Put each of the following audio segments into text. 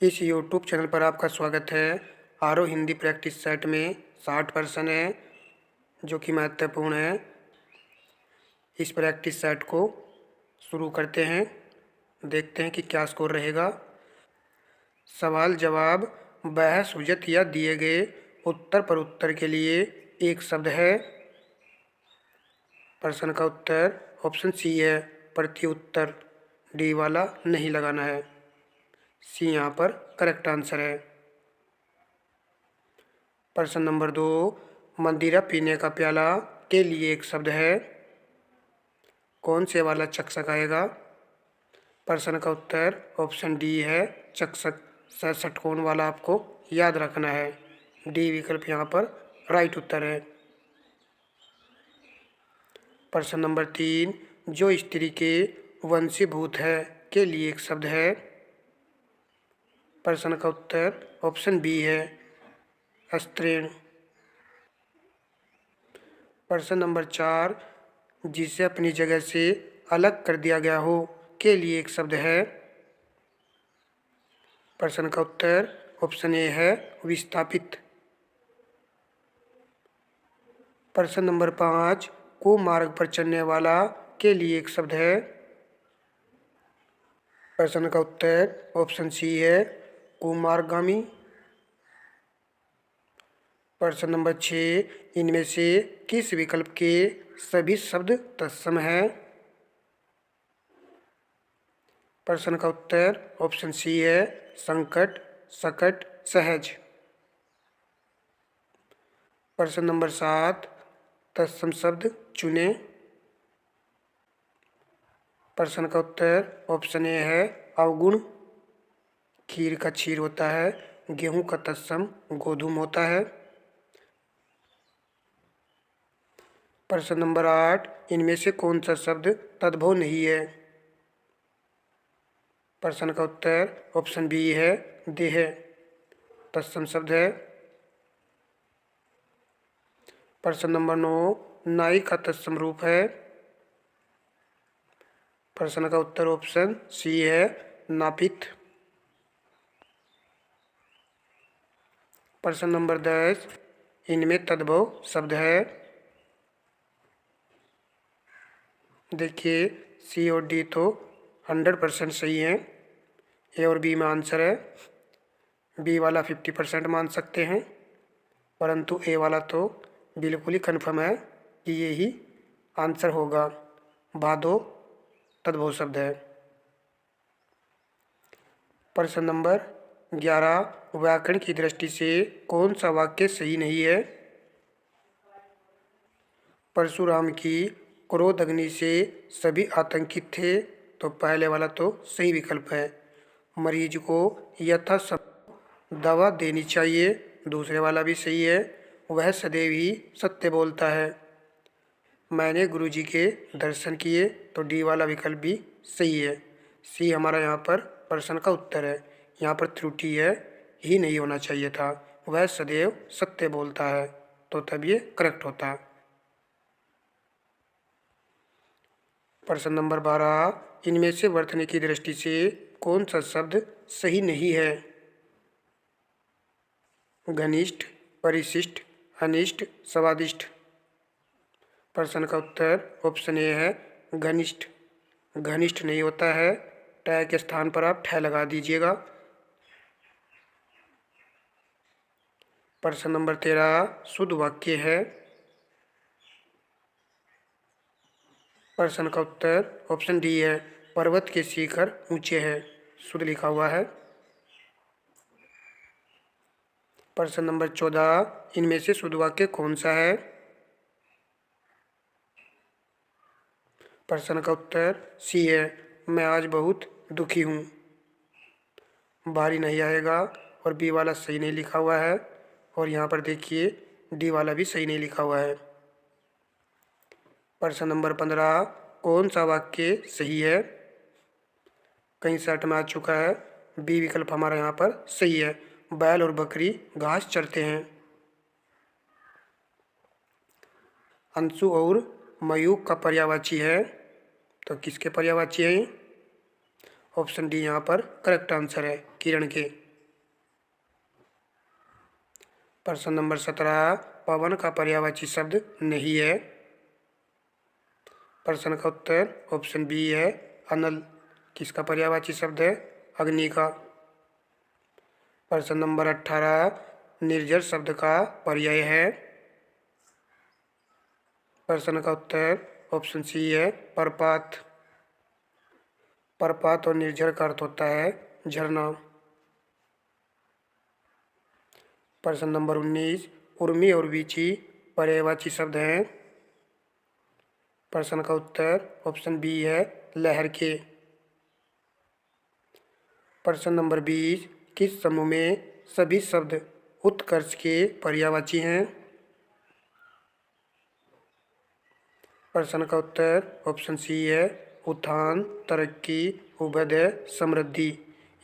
इस YouTube channel पर आपका स्वागत है। आरओ हिंदी प्रैक्टिस सेट में 60 प्रश्न है जो कि महत्वपूर्ण है। इस प्रैक्टिस सेट को शुरू करते हैं, देखते हैं कि क्या स्कोर रहेगा। सवाल जवाब, बहस हुज्जत या दिए गए उत्तर पर उत्तर के लिए एक शब्द है। प्रश्न का उत्तर ऑप्शन सी है, प्रति उत्तर। डी वाला नहीं लगाना है, सी यहाँ पर करेक्ट आंसर है। प्रश्न नंबर 2, मंदिरा पीने का प्याला के लिए एक शब्द है। कौन से वाला चक्षक आएगा? प्रश्न का उत्तर ऑप्शन डी है, चक्षक। षटकोण वाला आपको याद रखना है। डी विकल्प यहाँ पर राइट उत्तर है। प्रश्न नंबर 3, जो स्त्री के वंशीभूत है के लिए एक शब्द है। प्रश्न का उत्तर ऑप्शन बी है, स्त्रीण। प्रश्न नंबर 4, जिसे अपनी जगह से अलग कर दिया गया हो के लिए एक शब्द है। प्रश्न का उत्तर ऑप्शन ए है, विस्थापित। प्रश्न नंबर 5, कुमार्ग पर चलने वाला के लिए एक शब्द है। प्रश्न का उत्तर ऑप्शन सी है, कुमार्गामी। प्रश्न नंबर 6, इनमें से किस विकल्प के सभी शब्द तत्सम हैं? प्रश्न का उत्तर ऑप्शन सी है, संकट, सकट, सहज। प्रश्न नंबर 7, तत्सम शब्द चुने। प्रश्न का उत्तर ऑप्शन ए है, अवगुण। खीर का क्षीर होता है, गेहूं का तत्सम गोधूम होता है। प्रश्न नंबर 8, इनमें से कौन सा शब्द तद्भव नहीं है? प्रश्न का उत्तर ऑप्शन बी है, देह, तत्सम शब्द है। प्रश्न नंबर 9, नाई का तत्सम रूप है। प्रश्न का उत्तर ऑप्शन सी है, नापित। प्रश्न नंबर 10, इनमें तद्भव शब्द है। देखिए, सी और डी तो 100% सही है। ए और बी में आंसर है। बी वाला 50% मान सकते हैं, परंतु ए वाला तो बिल्कुल ही कन्फर्म है कि ये ही आंसर होगा। भादो तद्भव शब्द है। प्रश्न नंबर 11, व्याकरण की दृष्टि से कौन सा वाक्य सही नहीं है? परशुराम की क्रोध अग्नि से सभी आतंकित थे, तो पहले वाला तो सही विकल्प है। मरीज को यथासंभव दवा देनी चाहिए, दूसरे वाला भी सही है। वह सदैव ही सत्य बोलता है। मैंने गुरुजी के दर्शन किए, तो डी वाला विकल्प भी सही है। सी हमारा यहाँ पर प्रश्न का उत्तर है। यहाँ पर त्रुटि है, ही नहीं होना चाहिए था। वह सदैव सत्य बोलता है, तो तब ये करेक्ट होता। प्रश्न नंबर 12, इनमें से वर्तनी की दृष्टि से कौन सा शब्द सही नहीं है? घनिष्ठ, परिशिष्ट, अनिष्ट, स्वादिष्ट। प्रश्न का उत्तर ऑप्शन ए है, घनिष्ठ। घनिष्ठ नहीं होता है, टय के स्थान पर आप ठय लगा दीजिएगा। प्रश्न नंबर 13, शुद्ध वाक्य है। प्रश्न का उत्तर ऑप्शन डी है, पर्वत के शिखर ऊंचे हैं, शुद्ध लिखा हुआ है। प्रश्न नंबर 14, इनमें से शुद्ध वाक्य कौन सा है? प्रश्न का उत्तर सी है, मैं आज बहुत दुखी हूँ। भारी नहीं आएगा, और बी वाला सही नहीं लिखा हुआ है, और यहाँ पर देखिए डी वाला भी सही नहीं लिखा हुआ है। प्रश्न नंबर 15, कौन सा वाक्य सही है? कहीं सेट में आ चुका है, बी विकल्प हमारा यहाँ पर सही है। बैल और बकरी घास चरते हैं। अंशु और मयूख का पर्यायवाची है, तो किसके पर्यायवाची हैं? ऑप्शन डी यहाँ पर करेक्ट आंसर है, किरण के। प्रश्न नंबर 17, पवन का पर्यायवाची शब्द नहीं है। प्रश्न का उत्तर ऑप्शन बी है अनल। किसका पर्यायवाची शब्द है? अग्नि का। प्रश्न नंबर 18, निर्जर शब्द का पर्याय है। प्रश्न का उत्तर ऑप्शन सी है प्रपात। प्रपात और निर्जर का अर्थ होता है झरना। प्रश्न नंबर 19, उर्मी और वीची पर्यायवाची शब्द हैं। प्रश्न का उत्तर ऑप्शन बी है लहर के। प्रश्न नंबर 20, किस समूह में सभी शब्द उत्कर्ष के पर्यायवाची हैं? प्रश्न का उत्तर ऑप्शन सी है उत्थान, तरक्की, उभय, समृद्धि।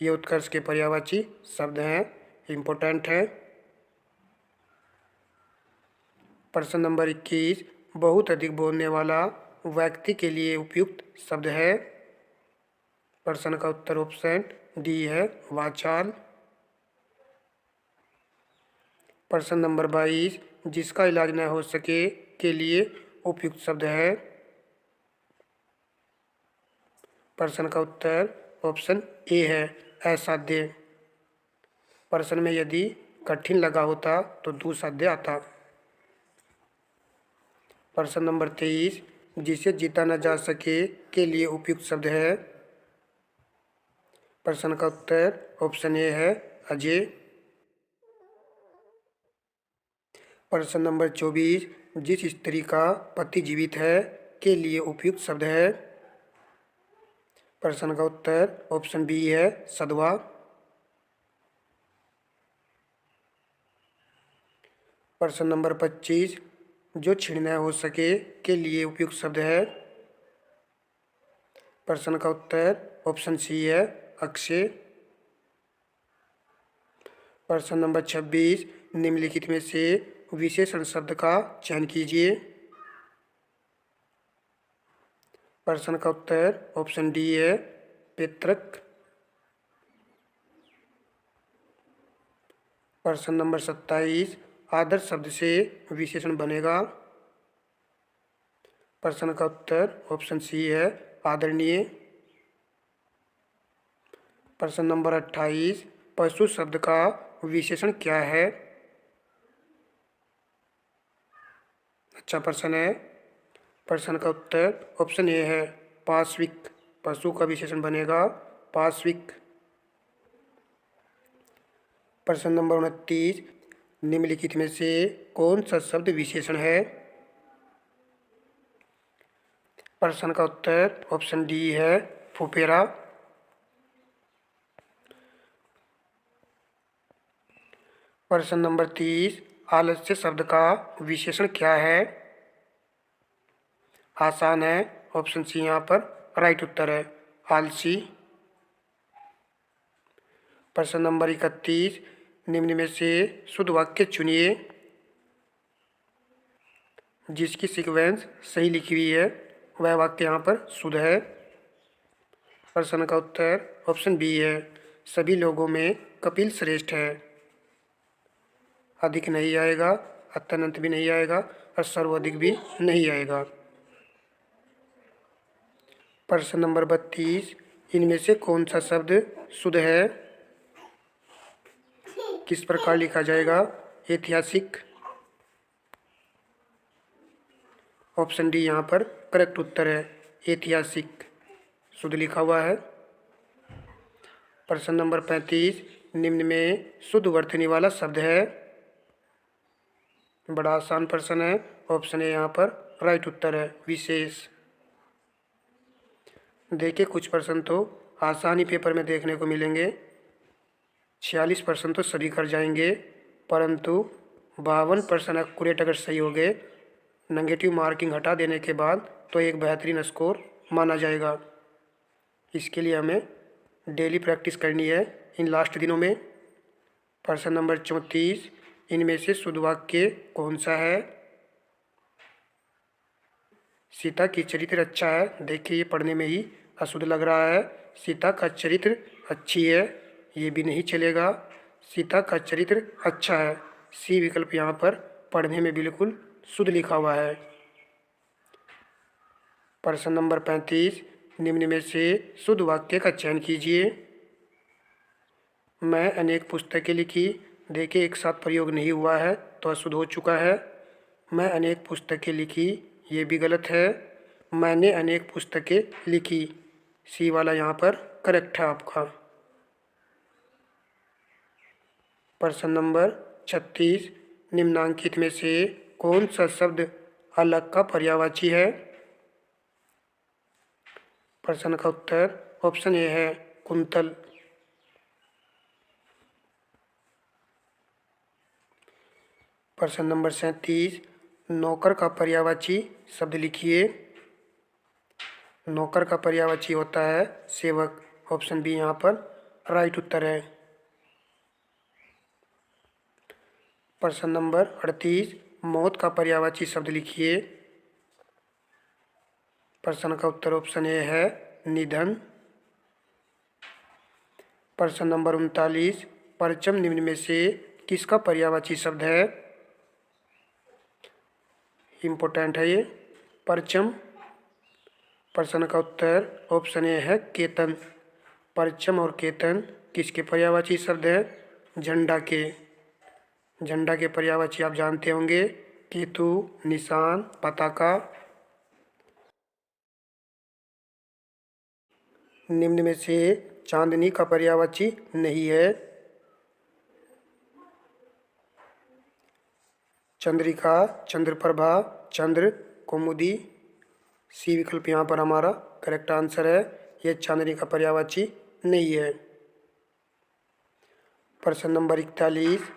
ये उत्कर्ष के पर्यायवाची शब्द हैं, इम्पोर्टेंट है। प्रश्न नंबर 21, बहुत अधिक बोलने वाला व्यक्ति के लिए उपयुक्त शब्द है। प्रश्न का उत्तर ऑप्शन डी है वाचाल। प्रश्न नंबर 22, जिसका इलाज न हो सके के लिए उपयुक्त शब्द है। प्रश्न का उत्तर ऑप्शन ए है असाध्य। प्रश्न में यदि कठिन लगा होता तो दुस्साध्य आता। प्रश्न नंबर 23, जिसे जीता न जा सके के लिए उपयुक्त शब्द है। प्रश्न का उत्तर ऑप्शन ए है अजय। प्रश्न नंबर 24, जिस स्त्री का पति जीवित है के लिए उपयुक्त शब्द है। प्रश्न का उत्तर ऑप्शन बी है सधवा। प्रश्न नंबर 25, जो छीण न हो सके के लिए उपयुक्त शब्द है। प्रश्न का उत्तर ऑप्शन सी है अक्षय। प्रश्न नंबर 26, निम्नलिखित में से विशेषण शब्द का चयन कीजिए। प्रश्न का उत्तर ऑप्शन डी है पितृक। प्रश्न नंबर 27, आदर्श शब्द से विशेषण बनेगा। प्रश्न का उत्तर ऑप्शन सी है आदरणीय। प्रश्न नंबर 28, पशु शब्द का विशेषण क्या है? अच्छा प्रश्न है। प्रश्न का उत्तर ऑप्शन ए है पाश्विक। पशु का विशेषण बनेगा पाश्विक। प्रश्न नंबर 29, निम्नलिखित में से कौन सा शब्द विशेषण है? प्रश्न का उत्तर ऑप्शन डी है फुफेरा। प्रश्न नंबर 30, आलस्य शब्द का विशेषण क्या है? आसान है, ऑप्शन सी यहाँ पर राइट उत्तर है आलसी। प्रश्न नंबर 31, निम्न में से शुद्ध वाक्य चुनिए जिसकी सीक्वेंस सही लिखी हुई है, वह वाक्य यहाँ पर शुद्ध है। प्रश्न का उत्तर ऑप्शन बी है सभी लोगों में कपिल श्रेष्ठ है। अधिक नहीं आएगा, अत्यंत भी नहीं आएगा और सर्वाधिक भी नहीं आएगा। प्रश्न नंबर 32, इनमें से कौन सा शब्द शुद्ध है? किस प्रकार लिखा जाएगा? ऐतिहासिक। ऑप्शन डी यहाँ पर करेक्ट उत्तर है ऐतिहासिक, शुद्ध लिखा हुआ है। प्रश्न नंबर 35, निम्न में शुद्ध वर्तनी वाला शब्द है। बड़ा आसान प्रश्न है, ऑप्शन ए यहाँ पर राइट उत्तर है विशेष। देखिए कुछ प्रश्न तो आसानी पेपर में देखने को मिलेंगे, 46% तो सभी कर जाएंगे, परंतु 52% एक्यूरेट अगर सही हो गए, नेगेटिव मार्किंग हटा देने के बाद तो एक बेहतरीन स्कोर माना जाएगा। इसके लिए हमें डेली प्रैक्टिस करनी है इन लास्ट दिनों में। प्रश्न नंबर 34, इनमें से शुद्ध वाक्य कौन सा है? सीता की चरित्र अच्छा है। देखिए ये पढ़ने में ही अशुद्ध लग रहा है। सीता का चरित्र अच्छी है, ये भी नहीं चलेगा। सीता का चरित्र अच्छा है, सी विकल्प यहाँ पर पढ़ने में बिल्कुल शुद्ध लिखा हुआ है। प्रश्न नंबर 35, निम्न में से शुद्ध वाक्य का चयन कीजिए। मैं अनेक पुस्तकें लिखी, देखिए एक साथ प्रयोग नहीं हुआ है तो अशुद्ध हो चुका है। मैं अनेक पुस्तकें लिखी, ये भी गलत है। मैंने अनेक पुस्तकें लिखी, सी वाला यहाँ पर करेक्ट है आपका। प्रश्न नंबर 36, निम्नांकित में से कौन सा शब्द अलग का पर्यायवाची है? प्रश्न का उत्तर ऑप्शन ए है कुंतल। प्रश्न नंबर 37, नौकर का पर्यायवाची शब्द लिखिए। नौकर का पर्यायवाची होता है सेवक, ऑप्शन बी यहाँ पर राइट उत्तर है। प्रश्न नंबर 38, मौत का पर्यायवाची शब्द लिखिए। प्रश्न का उत्तर ऑप्शन ए है निधन। प्रश्न नंबर 39, परचम निम्न में से किसका पर्यायवाची शब्द है? इम्पोर्टेंट है ये परचम। प्रश्न का उत्तर ऑप्शन ए है केतन। परचम और केतन किसके पर्यायवाची शब्द है? झंडा के। झंडा के पर्यायवाची आप जानते होंगे, केतु, निशान, पताका। निम्न में से चांदनी का पर्यायवाची नहीं है। चंद्रिका, चंद्रप्रभा, चंद्र, कौमुदी, सी विकल्प यहाँ पर हमारा करेक्ट आंसर है। यह चांदनी का पर्यायवाची नहीं है। प्रश्न नंबर 41,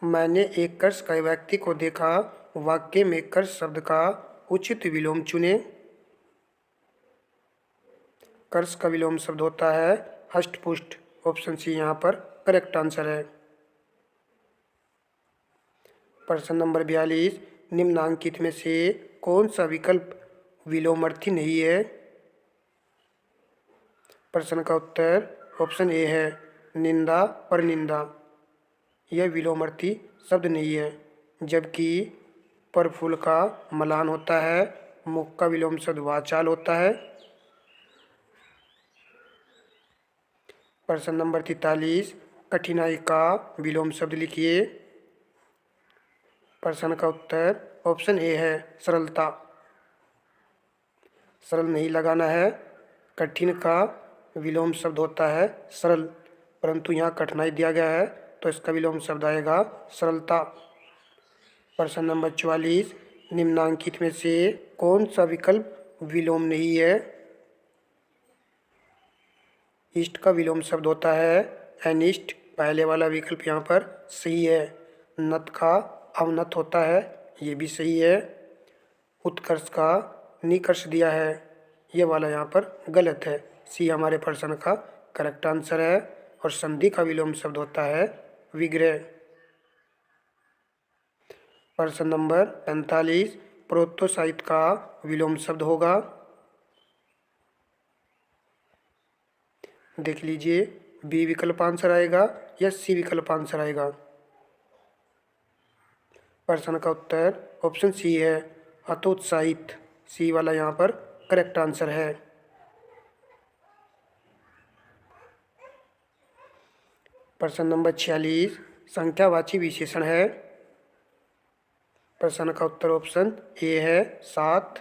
मैंने एक कर्ष का व्यक्ति को देखा, वाक्य में कर्ष शब्द का उचित विलोम चुने। कर्ष का विलोम शब्द होता है हष्टपुष्ट, ऑप्शन सी यहाँ पर करेक्ट आंसर है। प्रश्न नंबर 42, निम्नांकित में से कौन सा विकल्प विलोमार्थी नहीं है? प्रश्न का उत्तर ऑप्शन ए है निंदा, परनिंदा। यह विलोमार्थी शब्द नहीं है। जबकि पर फूल का मलान होता है, मुख का विलोम शब्द वाचाल होता है। प्रश्न नंबर 43, कठिनाई का विलोम शब्द लिखिए। प्रश्न का उत्तर ऑप्शन ए है सरलता। सरल नहीं लगाना है। कठिन का विलोम शब्द होता है सरल, परंतु यहाँ कठिनाई दिया गया है तो इसका विलोम शब्द आएगा सरलता। प्रश्न नंबर 44, निम्नांकित में से कौन सा विकल्प विलोम नहीं है? इष्ट का विलोम शब्द होता है अनिष्ट, पहले वाला विकल्प यहाँ पर सही है। नत का अवनत होता है, ये भी सही है। उत्कर्ष का निकर्ष दिया है, ये वाला यहाँ पर गलत है। सी हमारे प्रश्न का करेक्ट आंसर है। और संधि का विलोम शब्द होता है विग्रह। प्रश्न नंबर 45, प्रोत्साहित का विलोम शब्द होगा। देख लीजिए, बी विकल्प आंसर आएगा या सी विकल्प आंसर आएगा। प्रश्न का उत्तर ऑप्शन सी है हतोत्साहित, सी वाला यहाँ पर करेक्ट आंसर है। प्रश्न नंबर 46, संख्यावाची विशेषण है। प्रश्न का उत्तर ऑप्शन ए है 7।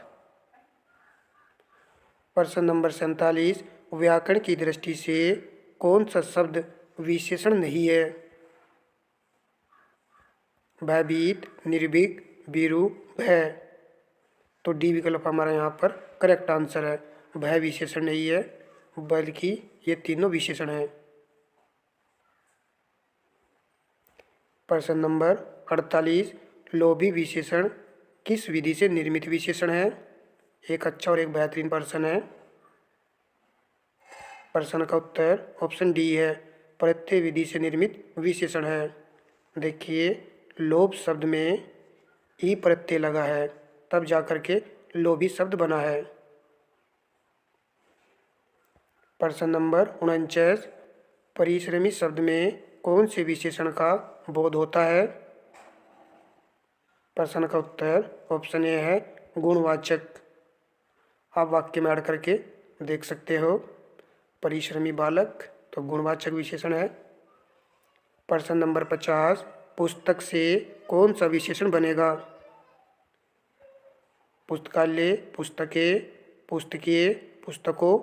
प्रश्न नंबर 47, व्याकरण की दृष्टि से कौन सा शब्द विशेषण नहीं है? भयभीत, निर्भीक, भीरु, भय। तो डी विकल्प हमारा यहाँ पर करेक्ट आंसर है। भय विशेषण नहीं है, बल्कि ये तीनों विशेषण हैं। प्रश्न नंबर 48, लोभी विशेषण किस विधि से निर्मित विशेषण है? एक अच्छा और एक बेहतरीन प्रश्न है। प्रश्न का उत्तर ऑप्शन डी है प्रत्यय विधि से निर्मित विशेषण है। देखिए, लोभ शब्द में ई प्रत्यय लगा है, तब जाकर के लोभी शब्द बना है। प्रश्न नंबर 49, परिश्रमी शब्द में कौन से विशेषण का बोध होता है? प्रश्न का उत्तर ऑप्शन ए है गुणवाचक। आप वाक्य में ऐड करके देख सकते हो। परिश्रमी बालक तो गुणवाचक विशेषण है। प्रश्न नंबर 50, पुस्तक से कौन सा विशेषण बनेगा? पुस्तकालय, पुस्तकें, पुस्तकीय, पुस्तकों।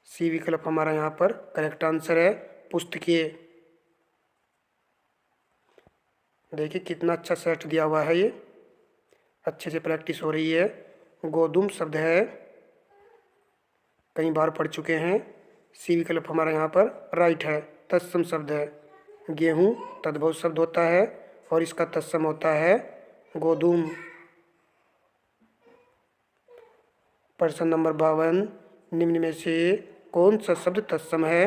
सी विकल्प हमारा यहाँ पर करेक्ट आंसर है, पुस्तकीय। देखिए कितना अच्छा सेट दिया हुआ है, ये अच्छे से प्रैक्टिस हो रही है। गोधूम शब्द है, कई बार पढ़ चुके हैं। सी विकल्प हमारा यहाँ पर राइट है, तत्सम शब्द है। गेहूँ तद्भव शब्द होता है और इसका तत्सम होता है गोधूम। प्रश्न नंबर 52, निम्न में से कौन सा शब्द तत्सम है?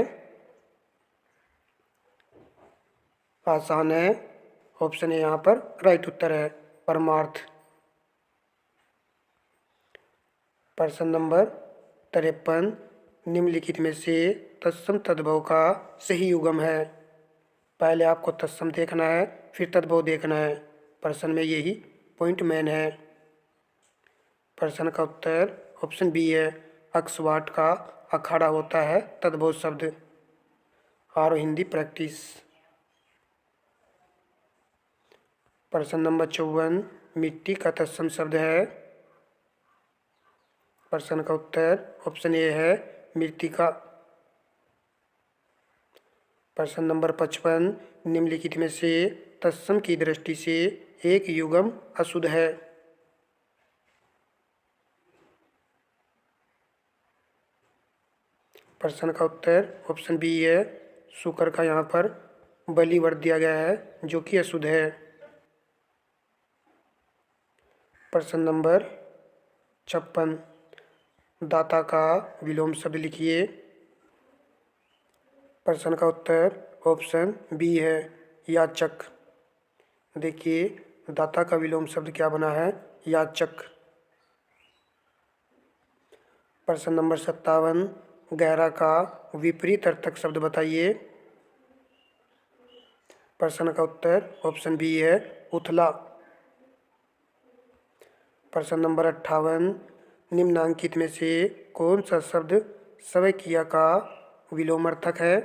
आसान है, ऑप्शन ए यहाँ पर राइट उत्तर है, परमार्थ। प्रश्न नंबर 53, निम्नलिखित में से तत्सम तद्भव का सही युग्म है। पहले आपको तत्सम देखना है, फिर तद्भव देखना है। प्रश्न में यही पॉइंट मेन है। प्रश्न का उत्तर ऑप्शन बी है, अक्सवाट का अखाड़ा होता है तद्भव शब्द। और हिंदी प्रैक्टिस। प्रश्न नंबर 54, मिट्टी का तत्सम शब्द है। प्रश्न का उत्तर ऑप्शन ए है, मृत्तिका। प्रश्न नंबर 55, निम्नलिखित में से तत्सम की दृष्टि से एक युग्म अशुद्ध है। प्रश्न का उत्तर ऑप्शन बी है, शुक्र का यहाँ पर बलि वर्त दिया गया है जो कि अशुद्ध है। प्रश्न नंबर 56, दाता का विलोम शब्द लिखिए। प्रश्न का उत्तर ऑप्शन बी है, याचक। देखिए दाता का विलोम शब्द क्या बना है, याचक। प्रश्न नंबर 57, गहरा का विपरीत अर्थक शब्द बताइए। प्रश्न का उत्तर ऑप्शन बी है, उथला। प्रश्न नंबर 58, निम्नांकित में से कौन सा शब्द सवय क्रिया का विलोमार्थक है?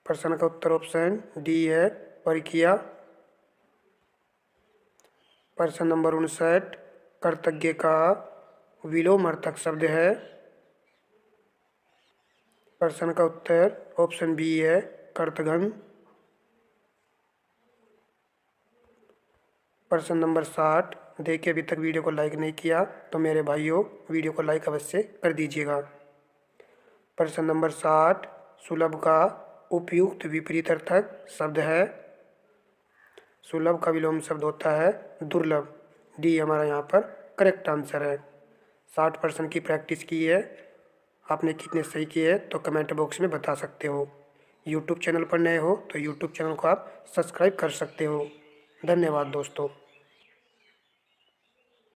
प्रश्न का उत्तर ऑप्शन डी है, परिक्रिया। प्रश्न नंबर 59, कृतज्ञ का विलोमार्थक शब्द है। प्रश्न का उत्तर ऑप्शन बी है, कर्तघ्न। प्रश्न नंबर 60, देखिए अभी तक वीडियो को लाइक नहीं किया तो मेरे भाइयों वीडियो को लाइक अवश्य कर दीजिएगा। प्रश्न नंबर 60, सुलभ का उपयुक्त विपरीत अर्थक शब्द है। सुलभ का विलोम शब्द होता है दुर्लभ। डी हमारा यहाँ पर करेक्ट आंसर है। 60% की प्रैक्टिस की है, आपने कितने सही किए तो कमेंट बॉक्स में बता सकते हो। यूट्यूब चैनल पर नए हो तो यूट्यूब चैनल को आप सब्सक्राइब कर सकते हो। धन्यवाद दोस्तों।